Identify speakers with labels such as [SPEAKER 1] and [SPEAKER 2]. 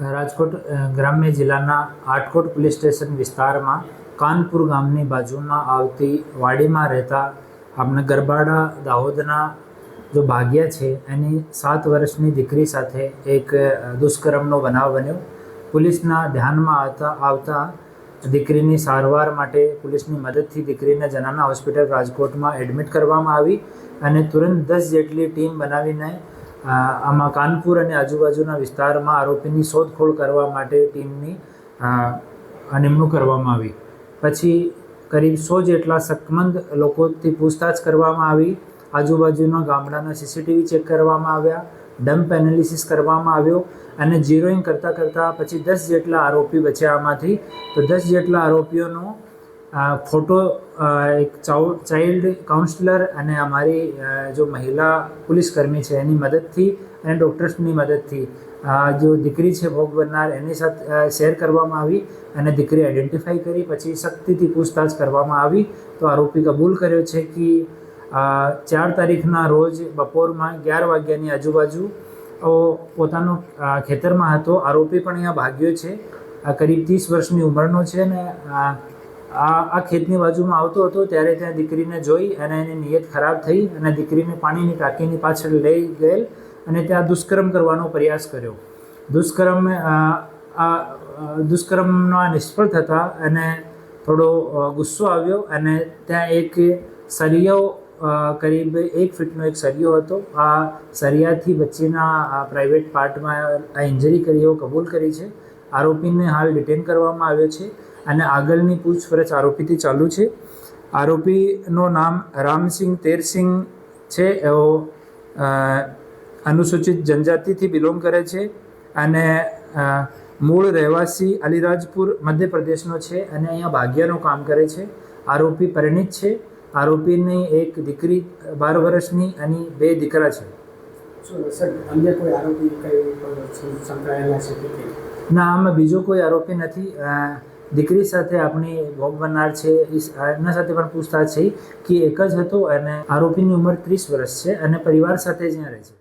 [SPEAKER 1] રાજકોટ ગ્રામ્ય જિલ્લાના Atkot police station વિસ્તારમાં કાનપુર ગામની બાજુમાં આવતી વાડીમાં રહેતા આપણે ગરબાડા દાહોદના જો ભાગ્યા છે એની 7 વર્ષની દીકરી સાથે એક દુષ્કર્મનો બનાવ બન્યો. પોલીસના ધ્યાનમાં આવતા દીકરીની સારવાર માટે પોલીસની મદદથી દીકરીને જનાના હોસ્પિટલ રાજકોટમાં એડમિટ કરવામાં આવી અને તુરંત 10 જેટલી ટીમ બનાવીને આમાં કાનપુર અને આજુબાજુના વિસ્તારમાં આરોપીની શોધખોળ કરવા માટે ટીમની નિમણૂક કરવામાં આવી. પછી કરીબ 100 જેટલા શકમંદ લોકોથી પૂછતાછ કરવામાં આવી. આજુબાજુના ગામડાના CCTV ચેક કરવામાં આવ્યા, ડમ્પ એનાલિસિસ કરવામાં આવ્યો અને ઝીરોઈંગ કરતાં પછી 10 જેટલા આરોપી બચ્યા આમાંથી. તો 10 જેટલા આરોપીઓનો ફોટો એક ચાઇલ્ડ કાઉન્સલર અને અમારી જો મહિલા પોલીસકર્મી છે એની મદદથી અને ડૉક્ટર્સની મદદથી જો દીકરી છે ભોગ બનનાર એની સાથે શેર કરવામાં આવી અને દીકરી આઈડેન્ટિફાઈ કરી પછી સખ્તીથી પૂછતાછ કરવામાં આવી. તો આરોપી કબૂલ કર્યો છે કે 4 તારીખના રોજ બપોરમાં 11 વાગ્યાની આજુબાજુ પોતાનો ખેતરમાં હતો. આરોપી પણ અહીંયા ભાગ્યો છે. કરીબ 30 વર્ષની ઉંમરનો છે ને આ ખેતની બાજુમાં આવતો હતો ત્યારે ત્યાં દીકરીને જોઈ અને એની નિયત ખરાબ થઈ અને દીકરીને પાણીની ટાંકીની પાછળ લઈ ગયેલ અને ત્યાં દુષ્કર્મ કરવાનો પ્રયાસ કર્યો. દુષ્કર્મનો નિષ્ફળ થતાં અને થોડો ગુસ્સો આવ્યો અને ત્યાં એક સરિયો કરીબ 1 ફીટનો એક સરિયો હતો. આ સરિયાથી બચ્ચીના પ્રાઇવેટ પાર્ટમાં આ ઇન્જરી કરી એવો કબૂલ કરી છે. આરોપીને હાલ ડિટેન કરવામાં આવ્યો છે અને આગળની પૂછપરછ આરોપીથી ચાલુ છે. આરોપીનું નામ રામસિંહ તેરસિંહ છે. એવો અનુસૂચિત જનજાતિથી બિલોંગ કરે છે અને મૂળ રહેવાસી અલીરાજપુર મધ્યપ્રદેશનો છે અને અહીંયા ભાગ્યાનું કામ કરે છે. આરોપી પરિણીત છે. આરોપીની એક દીકરી 12 વર્ષની અને 2 દીકરા છે.
[SPEAKER 2] અન્ય કોઈ આરોપી સંકળાયેલા છે?
[SPEAKER 1] ના, આમાં બીજો કોઈ આરોપી નથી. દીકરી સાથે આપણી ભોગ બનનાર છે એના સાથે પણ પૂછતાછ છે કે એક જ હતો અને આરોપીની ઉંમર 30 વર્ષ છે અને પરિવાર સાથે જ અહીંયા રહે છે.